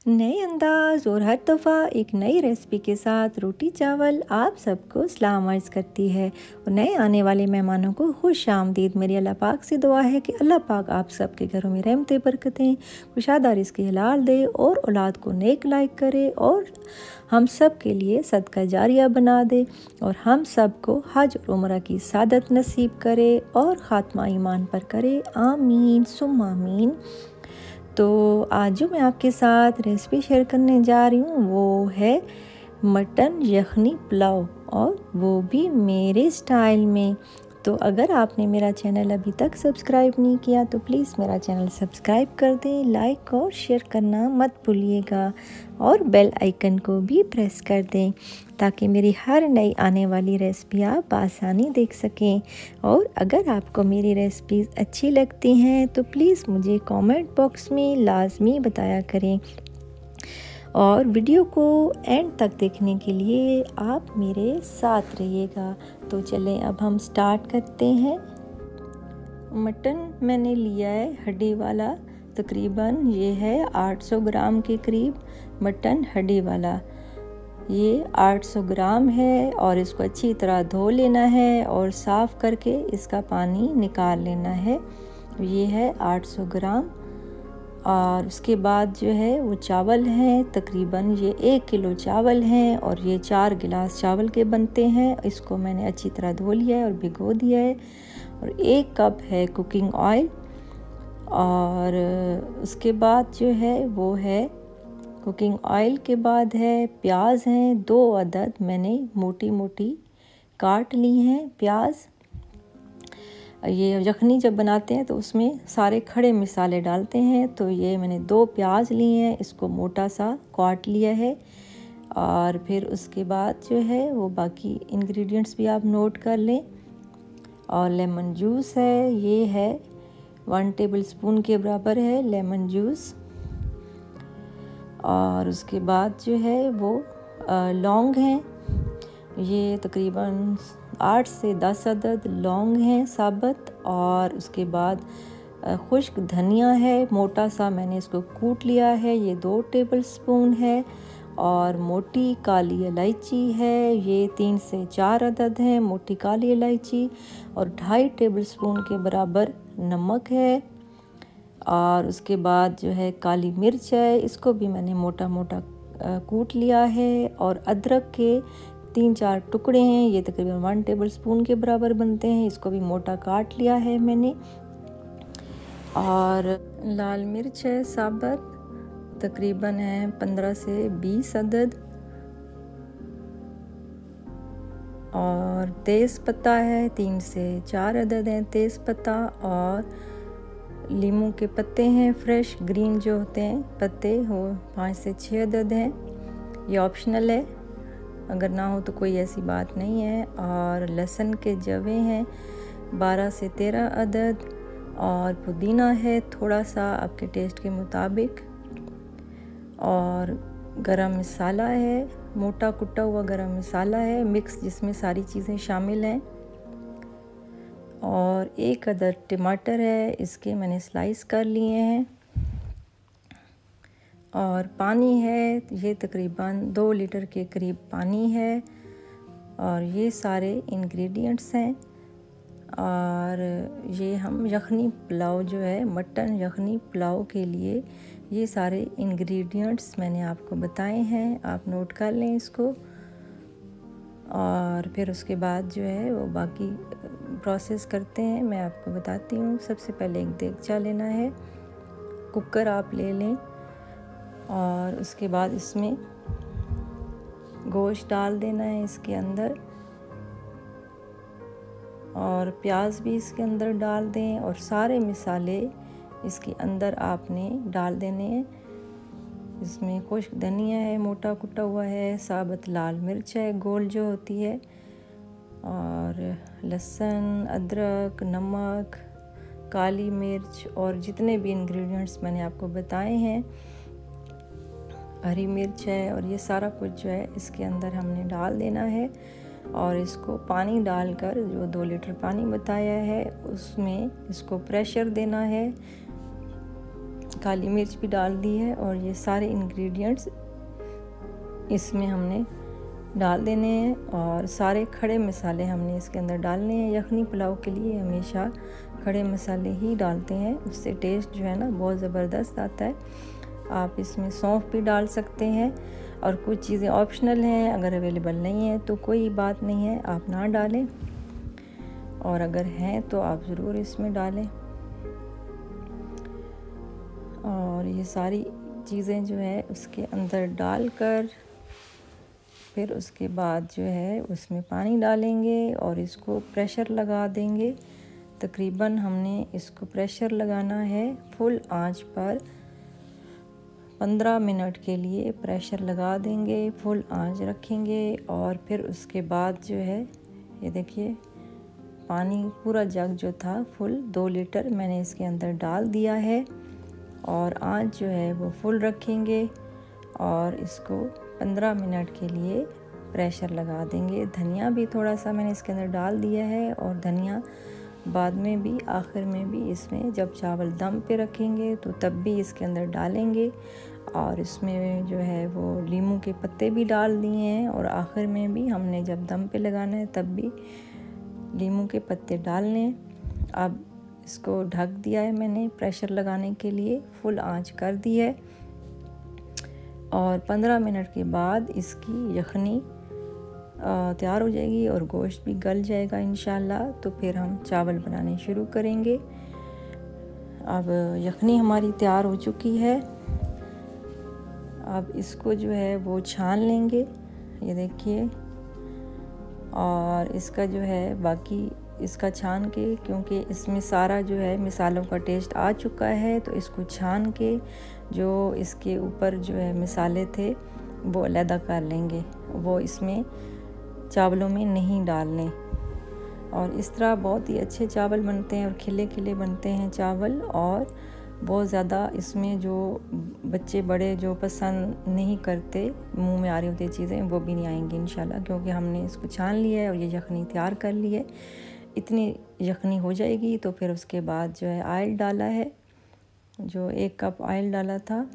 नए अंदाज और हर दफ़ा एक नई रेसिपी के साथ रोटी चावल आप सबको सलाम अर्ज़ करती है और नए आने वाले मेहमानों को खुश आमदीद। मेरी अल्लाह पाक से दुआ है कि अल्लाह पाक आप सबके घरों में रहमतें बरकतें कुशादा रिज़्क़ हलाल दे और औलाद को नेक लायक करे और हम सब के लिए सदका जारिया बना दे और हम सब को हज और उम्रा की सादत नसीब करे और ख़ात्मा ईमान पर करे। आमीन सुम्मा आमीन। तो आज जो मैं आपके साथ रेसिपी शेयर करने जा रही हूँ वो है मटन यखनी पुलाव और वो भी मेरे स्टाइल में। तो अगर आपने मेरा चैनल अभी तक सब्सक्राइब नहीं किया तो प्लीज़ मेरा चैनल सब्सक्राइब कर दें, लाइक और शेयर करना मत भूलिएगा और बेल आइकन को भी प्रेस कर दें ताकि मेरी हर नई आने वाली रेसिपी आप आसानी देख सकें। और अगर आपको मेरी रेसिपीज़ अच्छी लगती हैं तो प्लीज़ मुझे कमेंट बॉक्स में लाजमी बताया करें और वीडियो को एंड तक देखने के लिए आप मेरे साथ रहिएगा। तो चलें अब हम स्टार्ट करते हैं। मटन मैंने लिया है हड्डी वाला, तकरीबन ये है 800 ग्राम के करीब मटन हड्डी वाला। ये 800 ग्राम है और इसको अच्छी तरह धो लेना है और साफ़ करके इसका पानी निकाल लेना है। ये है 800 ग्राम। और उसके बाद जो है वो चावल हैं, तकरीबन ये 1 किलो चावल हैं और ये 4 गिलास चावल के बनते हैं। इसको मैंने अच्छी तरह धो लिया है और भिगो दिया है। और 1 कप है कुकिंग ऑयल। और उसके बाद जो है वो है कुकिंग ऑयल के बाद है प्याज हैं 2 अदद मैंने मोटी मोटी काट ली हैं प्याज। ये यखनी जब बनाते हैं तो उसमें सारे खड़े मसाले डालते हैं, तो ये मैंने 2 प्याज लिए हैं, इसको मोटा सा काट लिया है। और फिर उसके बाद जो है वो बाकी इंग्रेडिएंट्स भी आप नोट कर लें। और लेमन जूस है, ये है 1 टेबलस्पून के बराबर है लेमन जूस। और उसके बाद जो है वो लौंग हैं, ये तकरीबन 8 से 10 अदद लौंग हैं साबुत। और उसके बाद खुश्क धनिया है, मोटा सा मैंने इसको कूट लिया है, ये 2 टेबलस्पून है। और मोटी काली इलायची है, ये 3 से 4 अदद हैं मोटी काली इलायची। और 2.5 टेबलस्पून के बराबर नमक है। और उसके बाद जो है काली मिर्च है, इसको भी मैंने मोटा मोटा कूट लिया है। और अदरक के 3-4 टुकड़े हैं, ये तकरीबन 1 टेबलस्पून के बराबर बनते हैं, इसको भी मोटा काट लिया है मैंने। और लाल मिर्च है साबुत, तकरीबन है 15 से 20 अदद। और तेज़ पत्ता है 3 से 4 अदद हैं तेज़ पत्ता। और लीमू के पत्ते हैं फ्रेश ग्रीन जो होते हैं पत्ते, वो 5 से 6 अदद हैं। ये ऑप्शनल है, अगर ना हो तो कोई ऐसी बात नहीं है। और लहसुन के जवे हैं 12 से 13 अदद। और पुदीना है थोड़ा सा आपके टेस्ट के मुताबिक। और गरम मसाला है, मोटा कुटा हुआ गरम मसाला है मिक्स, जिसमें सारी चीज़ें शामिल हैं। और 1 अदद टमाटर है, इसके मैंने स्लाइस कर लिए हैं। और पानी है, ये तकरीबन 2 लीटर के करीब पानी है। और ये सारे इंग्रेडिएंट्स हैं। और ये हम यखनी पुलाव जो है मटन यखनी पुलाव के लिए ये सारे इंग्रेडिएंट्स मैंने आपको बताए हैं, आप नोट कर लें इसको। और फिर उसके बाद जो है वो बाकी प्रोसेस करते हैं, मैं आपको बताती हूँ। सबसे पहले एक देगचा लेना है, कुकर आप ले लें। और उसके बाद इसमें गोश्त डाल देना है इसके अंदर। और प्याज भी इसके अंदर डाल दें और सारे मसाले इसके अंदर आपने डाल देने हैं। इसमें खुश्क धनिया है मोटा कुटा हुआ है, साबुत लाल मिर्च है गोल जो होती है, और लहसुन, अदरक, नमक, काली मिर्च और जितने भी इंग्रेडिएंट्स मैंने आपको बताए हैं, हरी मिर्च है। और ये सारा कुछ जो है इसके अंदर हमने डाल देना है। और इसको पानी डालकर जो 2 लीटर पानी बताया है उसमें इसको प्रेशर देना है काली मिर्च भी डाल दी है और ये सारे इंग्रेडिएंट्स इसमें हमने डाल देने हैं और सारे खड़े मसाले हमने इसके अंदर डालने हैं। यखनी पुलाव के लिए हमेशा खड़े मसाले ही डालते हैं, उससे टेस्ट जो है ना बहुत ज़बरदस्त आता है। आप इसमें सौंफ भी डाल सकते हैं और कुछ चीज़ें ऑप्शनल हैं, अगर अवेलेबल नहीं है तो कोई बात नहीं है, आप ना डालें, और अगर हैं तो आप ज़रूर इसमें डालें। और ये सारी चीज़ें जो है उसके अंदर डालकर फिर उसके बाद जो है उसमें पानी डालेंगे और इसको प्रेशर लगा देंगे। तकरीबन हमने इसको प्रेशर लगाना है फुल आंच पर 15 मिनट के लिए प्रेशर लगा देंगे, फुल आंच रखेंगे। और फिर उसके बाद जो है ये देखिए पानी पूरा जग जो था फुल 2 लीटर मैंने इसके अंदर डाल दिया है और आंच जो है वो फुल रखेंगे और इसको 15 मिनट के लिए प्रेशर लगा देंगे। धनिया भी थोड़ा सा मैंने इसके अंदर डाल दिया है और धनिया बाद में भी आखिर में भी इसमें जब चावल दम पे रखेंगे तो तब भी इसके अंदर डालेंगे। और इसमें जो है वो नींबू के पत्ते भी डाल दिए हैं और आखिर में भी हमने जब दम पे लगाना है तब भी नींबू के पत्ते डालने। अब इसको ढक दिया है मैंने प्रेशर लगाने के लिए, फुल आंच कर दी है और 15 मिनट के बाद इसकी यखनी तैयार हो जाएगी और गोश्त भी गल जाएगा इंशाल्लाह। तो फिर हम चावल बनाने शुरू करेंगे। अब यखनी हमारी तैयार हो चुकी है, अब इसको जो है वो छान लेंगे, ये देखिए। और इसका जो है बाकी इसका छान के, क्योंकि इसमें सारा जो है मिसालों का टेस्ट आ चुका है, तो इसको छान के जो इसके ऊपर जो है मिसाले थे वो अलग कर लेंगे, वो इसमें चावलों में नहीं डालने। और इस तरह बहुत ही अच्छे चावल बनते हैं और खिले खिले बनते हैं चावल, और बहुत ज़्यादा इसमें जो बच्चे बड़े जो पसंद नहीं करते, मुंह में आ रही होती चीज़ें, वो भी नहीं आएंगी इंशाल्लाह, क्योंकि हमने इसको छान लिया है और ये यखनी तैयार कर ली है। इतनी यखनी हो जाएगी तो फिर उसके बाद जो है ऑयल डाला है, जो 1 कप ऑयल डाला था,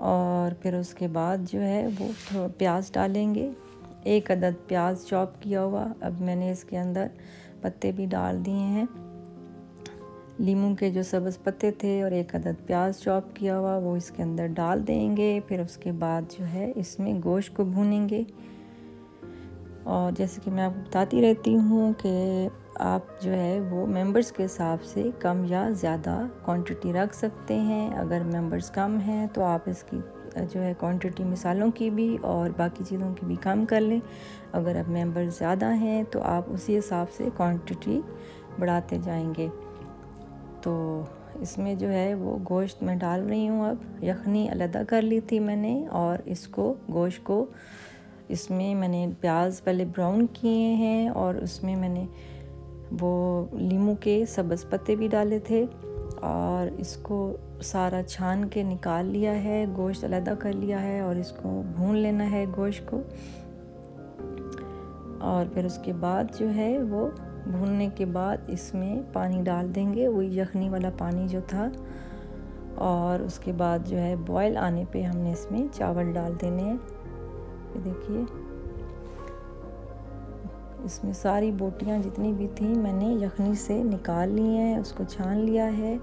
और फिर उसके बाद जो है वो प्याज डालेंगे, 1 अदद प्याज चॉप किया हुआ। अब मैंने इसके अंदर पत्ते भी डाल दिए हैं, नींबू के जो सब्ज़ पत्ते थे, और 1 अदद प्याज चॉप किया हुआ वो इसके अंदर डाल देंगे। फिर उसके बाद जो है इसमें गोश्त को भूनेंगे। और जैसे कि मैं आपको बताती रहती हूँ कि आप जो है वो मेंबर्स के हिसाब से कम या ज़्यादा क्वांटिटी रख सकते हैं। अगर मेंबर्स कम हैं तो आप इसकी जो है क्वांटिटी मिसालों की भी और बाकी चीज़ों की भी कम कर लें। अगर अब मेंबर्स ज़्यादा हैं तो आप उसी हिसाब से क्वांटिटी बढ़ाते जाएंगे। तो इसमें जो है वो गोश्त मैं डाल रही हूँ। अब यखनी अलग कर ली थी मैंने, और इसको गोश्त को इसमें मैंने प्याज पहले ब्राउन किए हैं और उसमें मैंने वो नींबू के सब्ज़ पत्ते भी डाले थे, और इसको सारा छान के निकाल लिया है, गोश्त अलग कर लिया है और इसको भून लेना है गोश्त को। और फिर उसके बाद जो है वो भूनने के बाद इसमें पानी डाल देंगे, वही यखनी वाला पानी जो था, और उसके बाद जो है बॉयल आने पे हमने इसमें चावल डाल देने हैं। ये देखिए इसमें सारी बोटियां जितनी भी थी मैंने यखनी से निकाल ली हैं, उसको छान लिया है,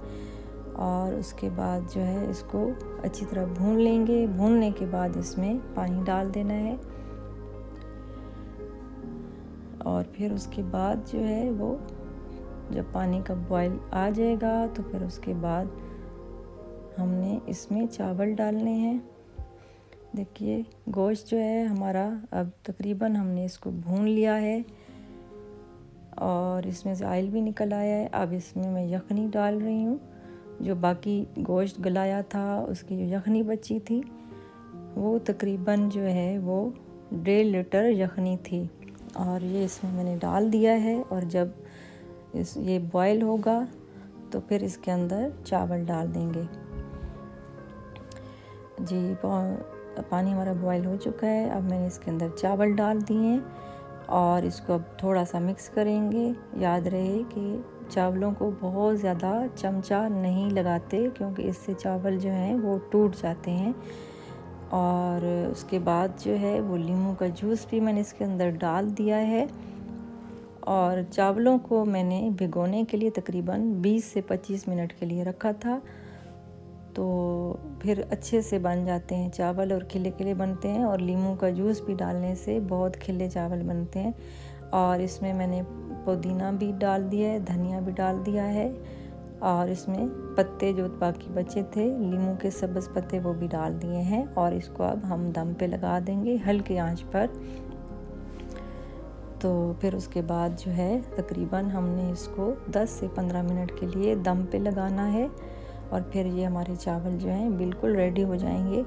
और उसके बाद जो है इसको अच्छी तरह भून लेंगे। भूनने के बाद इसमें पानी डाल देना है, और फिर उसके बाद जो है वो जब पानी का बॉयल आ जाएगा तो फिर उसके बाद हमने इसमें चावल डालने हैं। देखिए गोश्त जो है हमारा अब तकरीबन हमने इसको भून लिया है और इसमें से ऑयल भी निकल आया है। अब इसमें मैं यखनी डाल रही हूँ, जो बाकी गोश्त गलाया था उसकी जो यखनी बची थी वो तकरीबन जो है वो 1.5 लीटर यखनी थी, और ये इसमें मैंने डाल दिया है। और जब ये बॉयल होगा तो फिर इसके अंदर चावल डाल देंगे। जी पानी हमारा बॉयल हो चुका है, अब मैंने इसके अंदर चावल डाल दिए हैं और इसको अब थोड़ा सा मिक्स करेंगे। याद रहे कि चावलों को बहुत ज़्यादा चमचा नहीं लगाते, क्योंकि इससे चावल जो हैं वो टूट जाते हैं। और उसके बाद जो है वो नींबू का जूस भी मैंने इसके अंदर डाल दिया है। और चावलों को मैंने भिगोने के लिए तकरीबन 20 से 25 मिनट के लिए रखा था, तो फिर अच्छे से बन जाते हैं चावल और खिले खिले बनते हैं। और नींबू का जूस भी डालने से बहुत खिले चावल बनते हैं। और इसमें मैंने पुदीना भी डाल दिया है, धनिया भी डाल दिया है, और इसमें पत्ते जो बाकी बचे थे नींबू के सब्ज़ पत्ते वो भी डाल दिए हैं। और इसको अब हम दम पे लगा देंगे हल्की आंच पर। तो फिर उसके बाद जो है तकरीबन हमने इसको 10 से 15 मिनट के लिए दम पे लगाना है, और फिर ये हमारे चावल जो हैं बिल्कुल रेडी हो जाएंगे।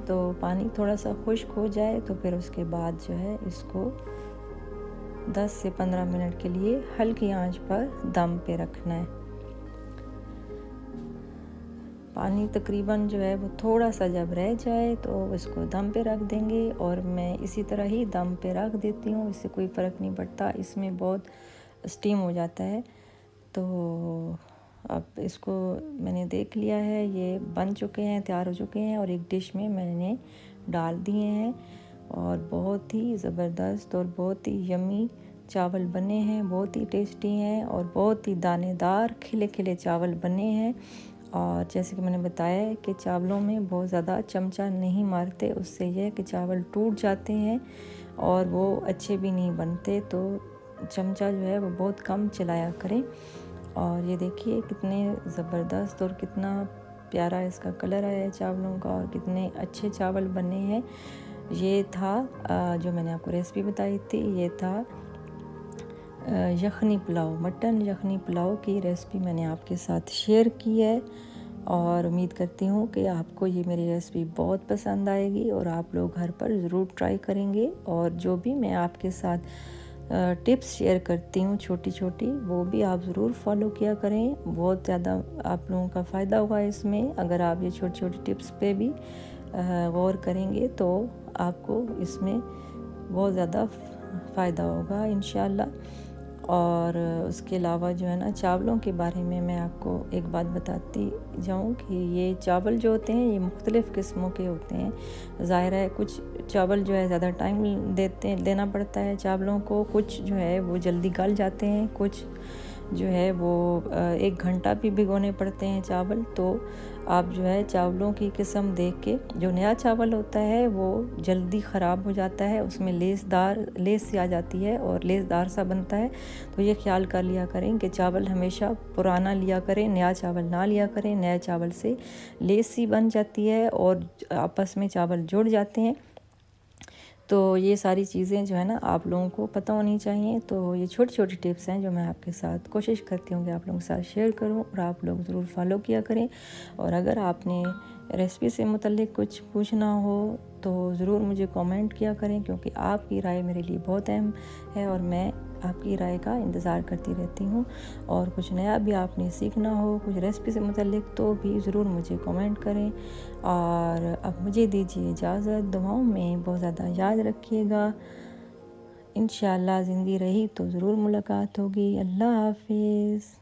तो पानी थोड़ा सा खुश्क हो जाए तो फिर उसके बाद जो है इसको 10 से 15 मिनट के लिए हल्की आंच पर दम पे रखना है। पानी तकरीबन जो है वो थोड़ा सा जब रह जाए तो इसको दम पे रख देंगे। और मैं इसी तरह ही दम पे रख देती हूँ, इससे कोई फ़र्क नहीं पड़ता, इसमें बहुत स्टीम हो जाता है। तो अब इसको मैंने देख लिया है, ये बन चुके हैं, तैयार हो चुके हैं, और एक डिश में मैंने डाल दिए हैं। और बहुत ही ज़बरदस्त और बहुत ही यमी चावल बने हैं, बहुत ही टेस्टी हैं और बहुत ही दानेदार खिले खिले चावल बने हैं। और जैसे कि मैंने बताया है कि चावलों में बहुत ज़्यादा चमचा नहीं मारते, उससे यह है कि चावल टूट जाते हैं और वो अच्छे भी नहीं बनते। तो चमचा जो है वो बहुत कम चलाया करें। और ये देखिए कितने ज़बरदस्त और कितना प्यारा इसका कलर आया है चावलों का, और कितने अच्छे चावल बने हैं। ये था जो मैंने आपको रेसिपी बताई थी, ये था यखनी पुलाव, मटन यखनी पुलाव की रेसिपी मैंने आपके साथ शेयर की है। और उम्मीद करती हूँ कि आपको ये मेरी रेसिपी बहुत पसंद आएगी और आप लोग घर पर ज़रूर ट्राई करेंगे। और जो भी मैं आपके साथ टिप्स शेयर करती हूँ छोटी छोटी, वो भी आप ज़रूर फॉलो किया करें। बहुत ज़्यादा आप लोगों का फ़ायदा होगा इसमें। अगर आप ये छोटी छोटी टिप्स पे भी गौर करेंगे तो आपको इसमें बहुत ज़्यादा फ़ायदा होगा इंशाल्लाह। और उसके अलावा जो है ना, चावलों के बारे में मैं आपको एक बात बताती जाऊँ कि ये चावल जो होते हैं ये मुख्तलिफ़ किस्मों के होते हैं। ज़ाहिर है कुछ चावल जो है ज़्यादा टाइम देना पड़ता है चावलों को, कुछ जो है वो जल्दी गल जाते हैं, कुछ जो है वो 1 घंटा भी भिगोने पड़ते हैं चावल। तो आप जो है चावलों की किस्म देख के, जो नया चावल होता है वो जल्दी ख़राब हो जाता है, उसमें लेस सी आ जाती है और लेसदार सा बनता है। तो ये ख्याल कर लिया करें कि चावल हमेशा पुराना लिया करें, नया चावल ना लिया करें। नए चावल से लेस सी बन जाती है और आपस में चावल जुड़ जाते हैं। तो ये सारी चीज़ें जो है ना आप लोगों को पता होनी चाहिए। तो ये छोटी छोटी टिप्स हैं जो मैं आपके साथ कोशिश करती हूँ कि आप लोगों के साथ शेयर करूँ, और आप लोग ज़रूर फॉलो किया करें। और अगर आपने रेसिपी से मुतल्लिक़ कुछ पूछना हो तो ज़रूर मुझे कमेंट किया करें, क्योंकि आपकी राय मेरे लिए बहुत अहम है और मैं आपकी राय का इंतज़ार करती रहती हूँ। और कुछ नया भी आपने सीखना हो कुछ रेसिपी से मुतल्लिक़ तो भी ज़रूर मुझे कमेंट करें। और अब मुझे दीजिए इजाज़त, दुआओं में बहुत ज़्यादा याद रखिएगा। इंशाअल्लाह ज़िंदगी रही तो ज़रूर मुलाकात होगी। अल्लाह हाफ़िज़।